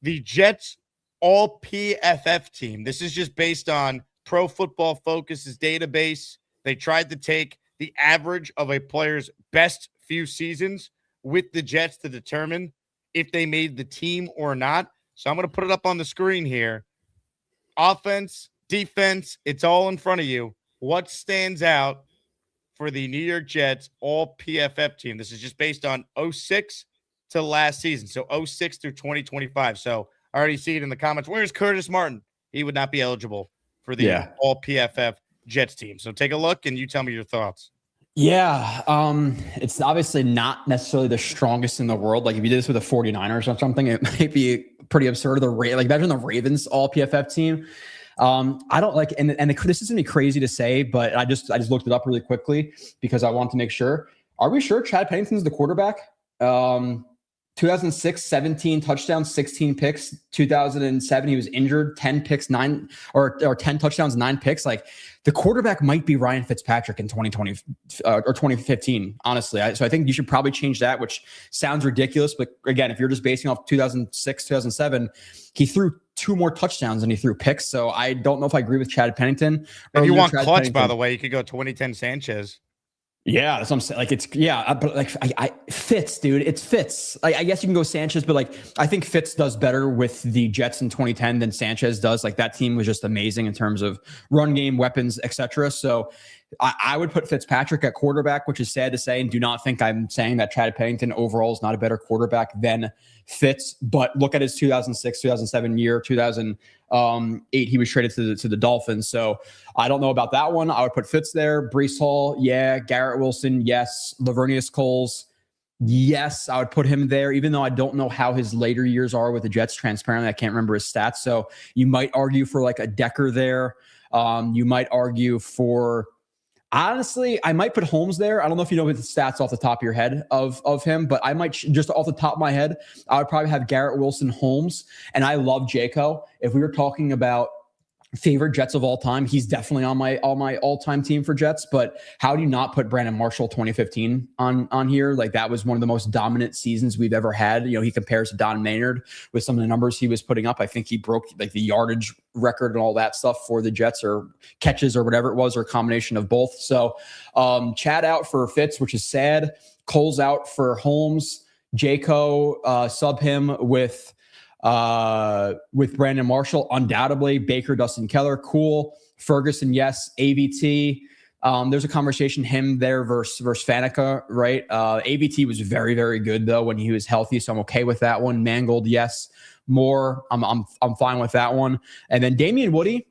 the Jets all PFF team. This is just based on Pro Football Focus's database. They tried to take the average of a player's best few seasons with the Jets to determine if they made the team or not. So I'm going to put it up on the screen here. Offense, defense, it's all in front of you. What stands out for the New York Jets all PFF team? This is just based on 06 to last season. So 06 through 2025. So I already see it in the comments. Where's Curtis Martin? He would not be eligible for the all PFF Jets team. So take a look and you tell me your thoughts. Yeah, it's obviously not necessarily the strongest in the world. Like if you did this with the 49ers or something, it might be pretty absurd. Imagine the Ravens all PFF team. I don't like, and this is gonna be crazy to say, but I just looked it up really quickly because I want to make sure. Are we sure Chad Pennington's the quarterback? 2006, 17 touchdowns, 16 picks. 2007, he was injured, 10 picks, 10 touchdowns, 9 picks. Like the quarterback might be Ryan Fitzpatrick in 2020 or 2015, honestly. So I think you should probably change that, which sounds ridiculous. But again, if you're just basing off 2006, 2007, he threw 2 more touchdowns than he threw picks. So I don't know if I agree with Chad Pennington. If you want clutch, by the way, you could go 2010 Sanchez. Yeah, that's what I'm saying. Like but like I Fitz, dude, it's Fitz. Like I guess you can go Sanchez, but like I think Fitz does better with the Jets in 2010 than Sanchez does. Like that team was just amazing in terms of run game, weapons, etc. So I would put Fitzpatrick at quarterback, which is sad to say, and do not think I'm saying that Chad Pennington overall is not a better quarterback than Fitz. But look at his 2006, 2007 year, 2008, he was traded to the Dolphins. So I don't know about that one. I would put Fitz there. Breece Hall, yeah. Garrett Wilson, yes. Lavernius Coles, yes. I would put him there, even though I don't know how his later years are with the Jets. Transparently, I can't remember his stats. So you might argue for like a Decker there. You might argue for... Honestly, I might put Holmes there. I don't know if you know the stats off the top of your head of him, but I might just off the top of my head, I would probably have Garrett Wilson, Holmes, and I love Jaco. If we were talking about favorite Jets of all time, he's definitely on my all-time team for Jets. But how do you not put Brandon Marshall 2015 on here? Like that was one of the most dominant seasons we've ever had. You know, he compares to Don Maynard with some of the numbers he was putting up. I think he broke like the yardage record and all that stuff for the Jets, or catches or whatever it was, or a combination of both. So Chad out for Fitz, which is sad. Cole's out for Holmes. Jaco, sub him with Brandon Marshall, undoubtedly. Baker, Dustin Keller, cool. Ferguson, yes. AVT, there's a conversation him there versus Faneca, right? AVT was very, very good though when he was healthy, so I'm okay with that one. Mangold, yes. Moore, I'm fine with that one. And then Damian Woody.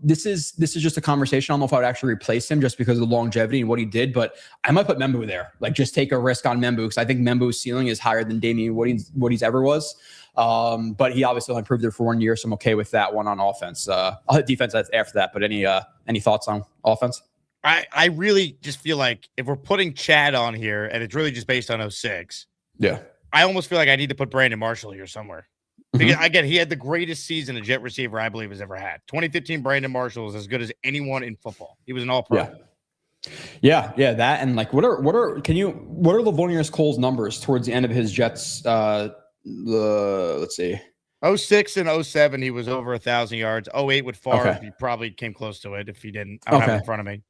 This is just a conversation. I don't know if I would actually replace him just because of the longevity and what he did, but I might put Membu there. Like just take a risk on Membu because I think Membu's ceiling is higher than Damian Woody's ever was. But he obviously only improved there for 1 year, so I'm okay with that one on offense. I'll hit defense after that, but any thoughts on offense? I really just feel like if we're putting Chad on here and it's really just based on 06, yeah, I almost feel like I need to put Brandon Marshall here somewhere. Because, again, he had the greatest season a Jet receiver I believe has ever had. 2015 Brandon Marshall is as good as anyone in football. He was an all-pro. Yeah, that. And like, what are Lavernius Cole's numbers towards the end of his Jets? Let's see. 06 and 07, he was over 1,000 yards. 08 with Favre, he probably came close to it if he didn't. I don't have it in front of me.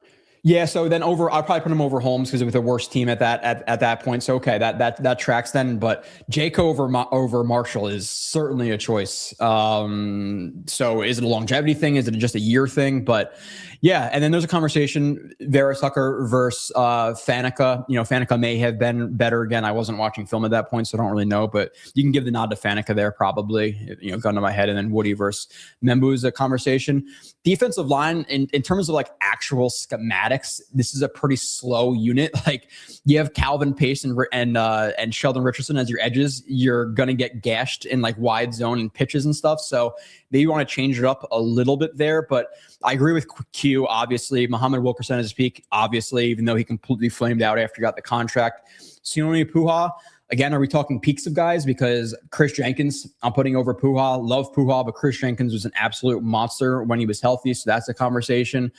Yeah, so then I'll probably put him over Holmes because it was the worst team at that point. So okay, that tracks then. But Jaco over Marshall is certainly a choice. So is it a longevity thing? Is it just a year thing? But yeah, and then there's a conversation Vera Tucker versus Faneca. You know, Faneca may have been better. Again, I wasn't watching film at that point, so I don't really know. But you can give the nod to Faneca there, probably. You know, gun to my head, and then Woody versus Membu is a conversation. Defensive line in terms of like actual schematics, this is a pretty slow unit. Like you have Calvin Pace and Sheldon Richardson as your edges. You're gonna get gashed in like wide zone and pitches and stuff. So maybe you want to change it up a little bit there. But I agree with Q. Obviously, Muhammad Wilkerson at his peak. Obviously, even though he completely flamed out after he got the contract. Sione Puha. Again, are we talking peaks of guys? Because Chris Jenkins, I'm putting over Puha. Love Puha, but Chris Jenkins was an absolute monster when he was healthy. So that's a conversation.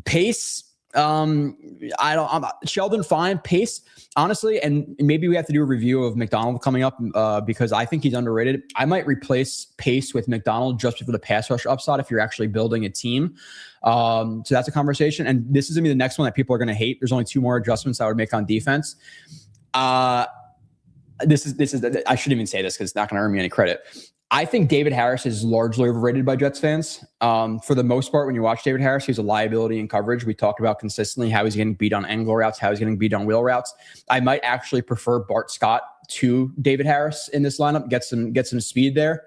Pace, Sheldon fine. Pace, honestly, and maybe we have to do a review of McDonald coming up because I think he's underrated. I might replace Pace with McDonald just for the pass rush upside if you're actually building a team. So that's a conversation. And this is going to be the next one that people are going to hate. There's only 2 more adjustments I would make on defense. This is I shouldn't even say this because it's not going to earn me any credit. I think David Harris is largely overrated by Jets fans. For the most part, when you watch David Harris, he's a liability in coverage. We talked about consistently how he's getting beat on angle routes, how he's getting beat on wheel routes. I might actually prefer Bart Scott to David Harris in this lineup. Get some speed there.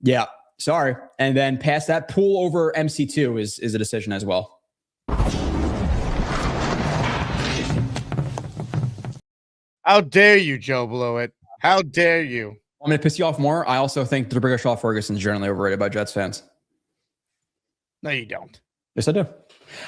Yeah, sorry. And then past that, Poole over MC2 is a decision as well. How dare you, Joe Blewett? How dare you? I'm going to piss you off more. I also think D'Brickashaw Ferguson is generally overrated by Jets fans. No, you don't. Yes, I do.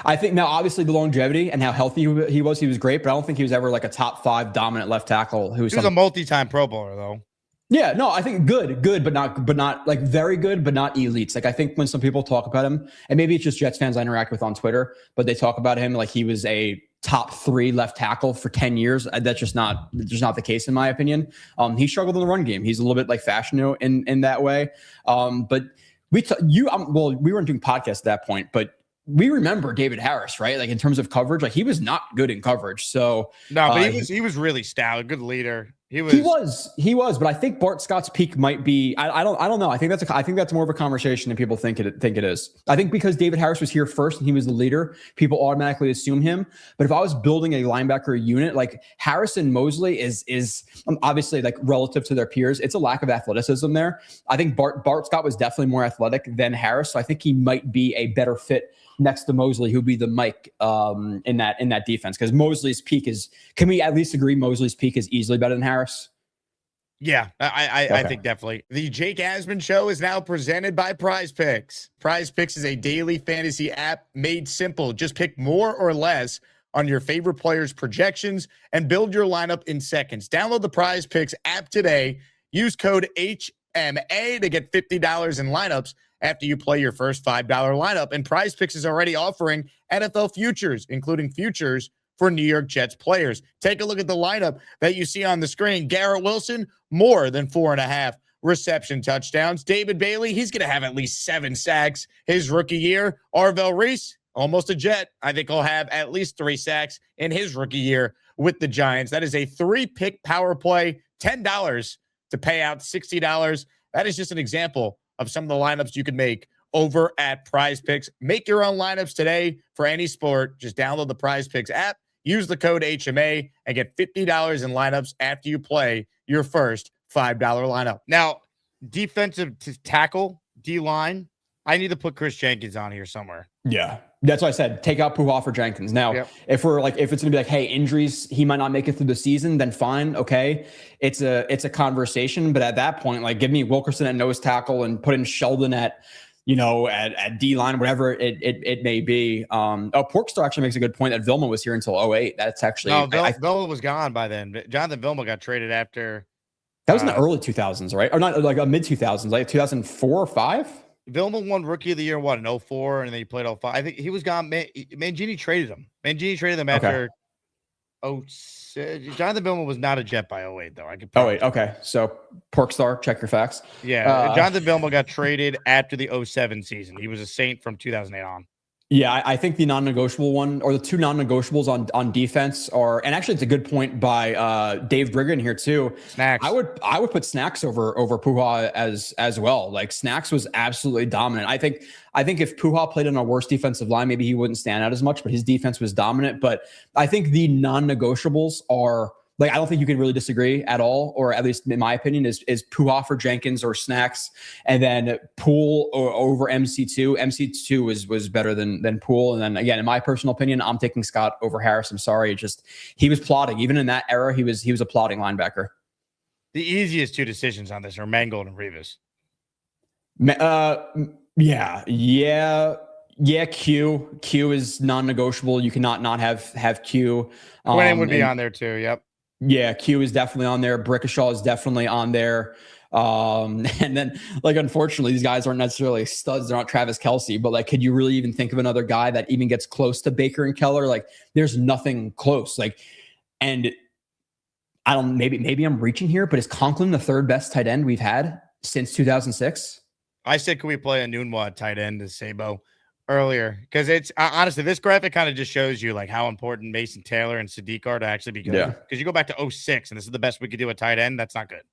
I think now, obviously, the longevity and how healthy he was great, but I don't think he was ever like a top 5 dominant left tackle. He was a multi-time Pro Bowler, though. Yeah, no, I think good, but not like very good, but not elites. Like I think when some people talk about him, and maybe it's just Jets fans I interact with on Twitter, but they talk about him like he was a top 3 left tackle for 10 years. That's just not the case in my opinion. He struggled in the run game. He's a little bit like Fashanu in that way. But we weren't doing podcasts at that point, but we remember David Harris, right? Like in terms of coverage, like he was not good in coverage. So no, but he was really stout, a good leader. He was, but I think Bart Scott's peak might be. I don't know. I think that's more of a conversation than people think it is. I think because David Harris was here first and he was the leader, people automatically assume him. But if I was building a linebacker unit, like Harris and Mosley is obviously like relative to their peers, it's a lack of athleticism there. I think Bart Scott was definitely more athletic than Harris, so I think he might be a better fit next to Mosley, who'd be the Mike in that defense. Because Mosley's peak is, can we at least agree Mosley's peak is easily better than Harris? Yeah, I think definitely. The Jake Asman Show is now presented by PrizePicks. PrizePicks is a daily fantasy app made simple. Just pick more or less on your favorite players' projections and build your lineup in seconds. Download the PrizePicks app today. Use code HMA to get $50 in lineups after you play your first $5 lineup. And PrizePicks is already offering NFL futures, including futures for New York Jets players. Take a look at the lineup that you see on the screen. Garrett Wilson, more than 4.5 reception touchdowns. David Bailey, he's going to have at least 7 sacks his rookie year. Arvell Reese, almost a Jet. I think he'll have at least 3 sacks in his rookie year with the Giants. That is a 3-pick power play, $10 to pay out $60. That is just an example of some of the lineups you can make over at PrizePicks. Make your own lineups today for any sport. Just download the PrizePicks app, use the code HMA, and get $50 in lineups after you play your first $5 lineup. Now, defensive tackle, D-line, I need to put Chris Jenkins on here somewhere. Yeah. That's what I said. Take out Pujols for Jenkins. Now, if it's gonna be like, hey, injuries, he might not make it through the season, then fine, okay. It's a conversation, but at that point, like, give me Wilkerson at nose tackle and put in Sheldon at D line, whatever it may be. Porkstar actually makes a good point that Vilma was here until 2008. That's actually Vilma was gone by then. Jonathan Vilma got traded after. That was in the early 2000s, right? Or not like mid 2000s, like 2004 or 5. Vilma won Rookie of the Year, in 04, and then he played 05. I think he was gone. Mangini traded him. After. Jonathan Vilma was not a Jet by 08, though. Okay. So Porkstar, check your facts. Yeah, Jonathan Vilma got traded after the 07 season. He was a Saint from 2008 on. Yeah, I think the non-negotiable one, or the 2 non-negotiables on defense are, and actually it's a good point by Dave Briggan here too. Snacks. I would put Snacks over Pujols as well. Like Snacks was absolutely dominant. I think if Pujols played on a worse defensive line, maybe he wouldn't stand out as much, but his defense was dominant. But I think the non-negotiables are, like, I don't think you can really disagree at all, or at least in my opinion, is Pujols for Jenkins or Snacks, and then Poole over MC2. MC2 was better than Poole. And then again, in my personal opinion, I'm taking Scott over Harris. I'm sorry. He was plodding. Even in that era, he was a plodding linebacker. The easiest 2 decisions on this are Mangold and Revis. Yeah. Q is non-negotiable. You cannot not have Q. Quinn would be on there too. Yep. Yeah, Q is definitely on there. Brickashaw is definitely on there. And then, like, unfortunately, these guys aren't necessarily studs. They're not Travis Kelce, but like, could you really even think of another guy that even gets close to Baker and Keller? Like, there's nothing close. Like, and I don't, maybe I'm reaching here, but is Conklin the third best tight end we've had since 2006? I said, can we play a Nunwa tight end as Sabo earlier? Because it's honestly, this graphic kind of just shows you like how important Mason Taylor and Sadiq are to actually be good. Yeah. Because you go back to 06 and this is the best we could do at tight end. That's not good.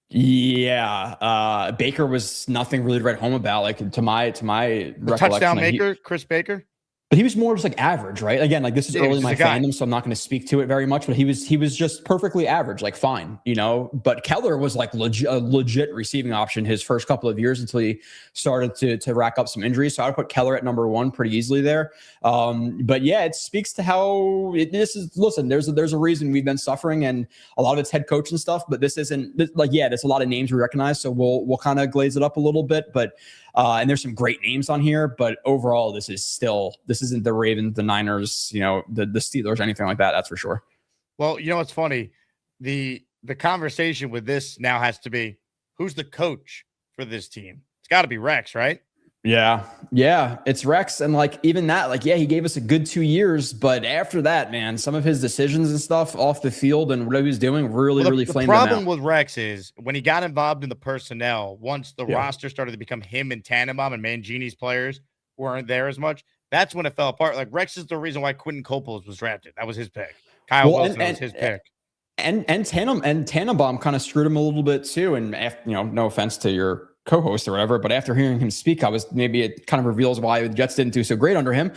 Yeah. Baker was nothing really to write home about. Like, to my recollection, Touchdown like, maker, Chris Baker. but he was more just like average, right? Again, like, this is early in my fandom, so I'm not going to speak to it very much, but he was just perfectly average, like fine, you know. But Keller was like a legit receiving option his first couple of years until he started to rack up some injuries. So I would put Keller at number one pretty easily there. But yeah, it speaks to how listen, there's a reason we've been suffering, and a lot of it's head coach and stuff, but this isn't like, yeah, there's a lot of names we recognize, so we'll kind of glaze it up a little bit, but and there's some great names on here, but overall, this isn't the Ravens, the Niners, you know, the Steelers, anything like that. That's for sure. Well, you know what's funny? The conversation with this now has to be, who's the coach for this team? It's got to be Rex, right? Yeah, it's Rex, and like, even that, like, yeah, he gave us a good 2 years, but after that, man, some of his decisions and stuff off the field and what he was doing really flamed him out. The problem with Rex is when he got involved in the personnel, once the roster started to become him and Tannenbaum and Mangini's players weren't there as much, that's when it fell apart. Like, Rex is the reason why Quentin Coppola was drafted. That was his pick. Kyle Wilson was his pick. And Tannenbaum kind of screwed him a little bit too. And after, you know, no offense to your co-host or whatever, but after hearing him speak, maybe it kind of reveals why the Jets didn't do so great under him.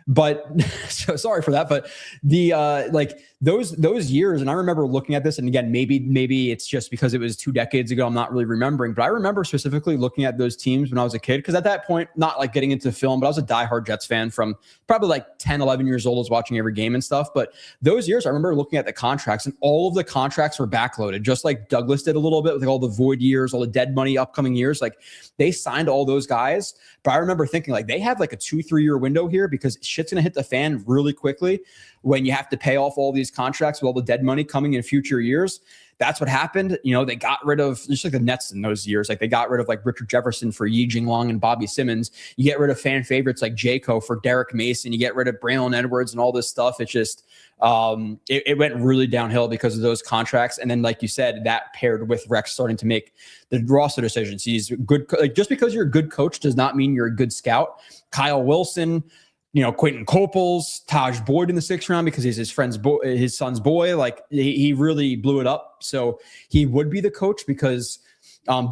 But so sorry for that. But the like those years, and I remember looking at this, and again, maybe it's just because it was 2 decades ago, I'm not really remembering, but I remember specifically looking at those teams when I was a kid, because at that point, not like getting into film, but I was a diehard Jets fan from probably like 10, 11 years old. I was watching every game and stuff. But those years, I remember looking at the contracts, and all of the contracts were backloaded, just like Douglas did a little bit with like all the void years, all the dead money upcoming years. Like, they signed all those guys. But I remember thinking, like, they have like a 2-3 year window here, because shit's going to hit the fan really quickly when you have to pay off all these contracts with all the dead money coming in future years. That's what happened. You know, they got rid of, just like the Nets in those years, like they got rid of like Richard Jefferson for Yi Jinglong and Bobby Simmons. You get rid of fan favorites like Jaco for Derek Mason. You get rid of Braylon Edwards and all this stuff. It's just, it went really downhill because of those contracts. And then, like you said, that paired with Rex starting to make the roster decisions. He's good. Like, just because you're a good coach does not mean you're a good scout. Kyle Wilson, you know, Quentin Coples, Taj Boyd in the 6th round because he's his son's boy. Like, he really blew it up. So he would be the coach because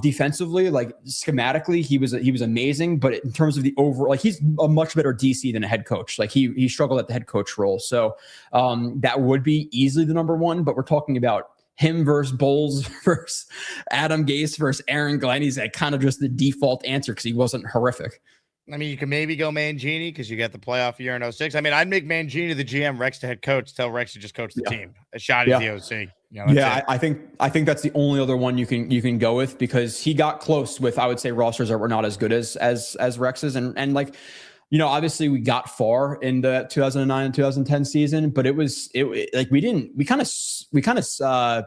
defensively, like schematically, he was amazing. But in terms of the overall, like, he's a much better DC than a head coach. Like, he struggled at the head coach role. So that would be easily the number one. But we're talking about him versus Bowles versus Adam Gase versus Aaron Glenn. He's like kind of just the default answer because he wasn't horrific. I mean, you can maybe go Mangini because you got the playoff year in 06. I mean, I'd make Mangini the GM, Rex the head coach, tell Rex to just coach the team. A shot at the OC. You know, I think that's the only other one you can go with, because he got close with, I would say, rosters that were not as good as Rex's, and like, you know, obviously we got far in the 2009 and 2010 season, but we kind of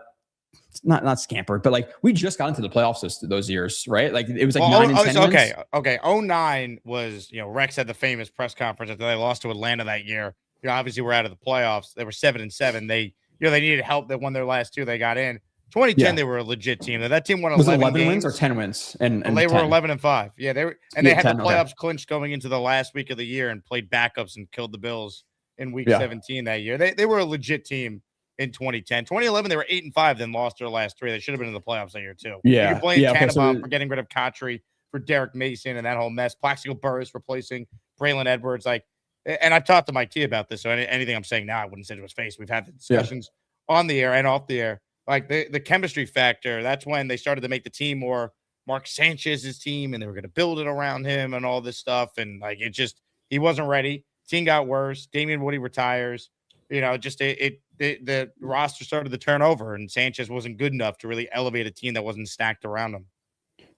not scampered, but like, we just got into the playoffs those years, right? Like, it was like 9 and 10 wins. Okay. 09 was, you know, Rex had the famous press conference after they lost to Atlanta that year. You know, obviously we're out of the playoffs. They were 7-7. They, you know, they needed help. They won their last 2. They got in. 2010, they were a legit team. That team won 11 wins or 10 wins, and they 10. were 11-5. Yeah, they had the playoffs clinched going into the last week of the year and played backups and killed the Bills in week 17 that year. They were a legit team. In 2010, 2011, they were 8-5, then lost their last 3. They should have been in the playoffs that year too. Yeah, you blame Tannenbaum for getting rid of Kotri, for Derek Mason and that whole mess. Plaxico Burress replacing Braylon Edwards. Like, and I've talked to Mike T about this, so anything I'm saying now, I wouldn't say to his face. We've had the discussions on the air and off the air. Like, the chemistry factor. That's when they started to make the team more Mark Sanchez's team, and they were going to build it around him and all this stuff. And like, he wasn't ready. Team got worse. Damian Woody retires. You know, just the roster started to turn over, and Sanchez wasn't good enough to really elevate a team that wasn't stacked around him.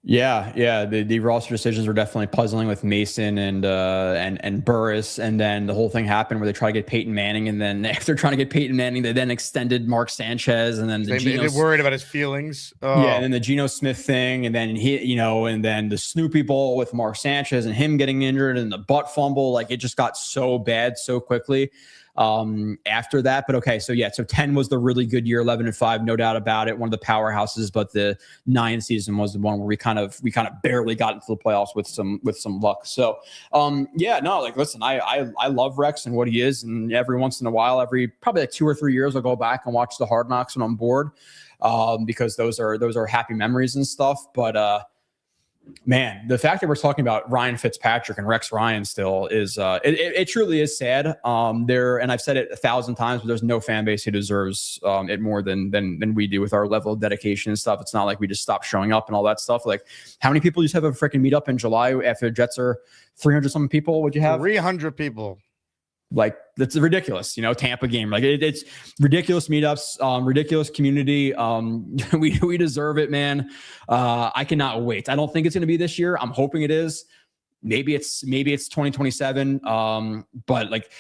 Yeah. The roster decisions were definitely puzzling with Mason and Burris, and then the whole thing happened where they try to get Peyton Manning, and then after trying to get Peyton Manning, they then extended Mark Sanchez, and then they're worried about his feelings. Yeah, and then the Geno Smith thing, and then and then the Snoopy Bowl with Mark Sanchez and him getting injured, and the butt fumble. Like, it just got so bad so quickly after that. But okay, so 10 was the really good year, 11-5, no doubt about it, one of the powerhouses. But the 9 season was the one where we kind of barely got into the playoffs with some luck. So listen, I love Rex and what he is, and every once in a while, probably like 2 or 3 years, I'll go back and watch the Hard Knocks when I'm bored, because those are happy memories and stuff. But man, the fact that we're talking about Ryan Fitzpatrick and Rex Ryan still is it truly is sad. And I've said it 1,000 times, but there's no fan base who deserves it more than we do with our level of dedication and stuff. It's not like we just stop showing up and all that stuff. Like, how many people just have a freaking meetup in July after the Jets are 300 something people? Would you have 300 people? Like, that's ridiculous, Tampa game. Like, it's ridiculous meetups, ridiculous community. We deserve it, man. I cannot wait. I don't think it's going to be this year. I'm hoping it is. Maybe it's 2027. But like,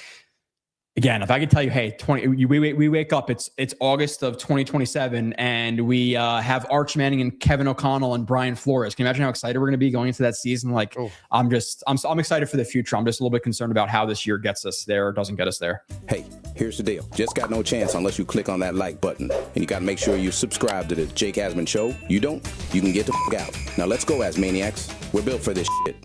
again, if I could tell you, hey, we wake up, it's August of 2027, and we have Arch Manning and Kevin O'Connell and Brian Flores. Can you imagine how excited we're going to be going into that season? Like, I'm excited for the future. I'm just a little bit concerned about how this year gets us there or doesn't get us there. Hey, here's the deal. Just got no chance unless you click on that like button. And you got to make sure you subscribe to the Jake Asman Show. You don't, you can get the f*** out. Now let's go, Asmaniacs. We're built for this shit.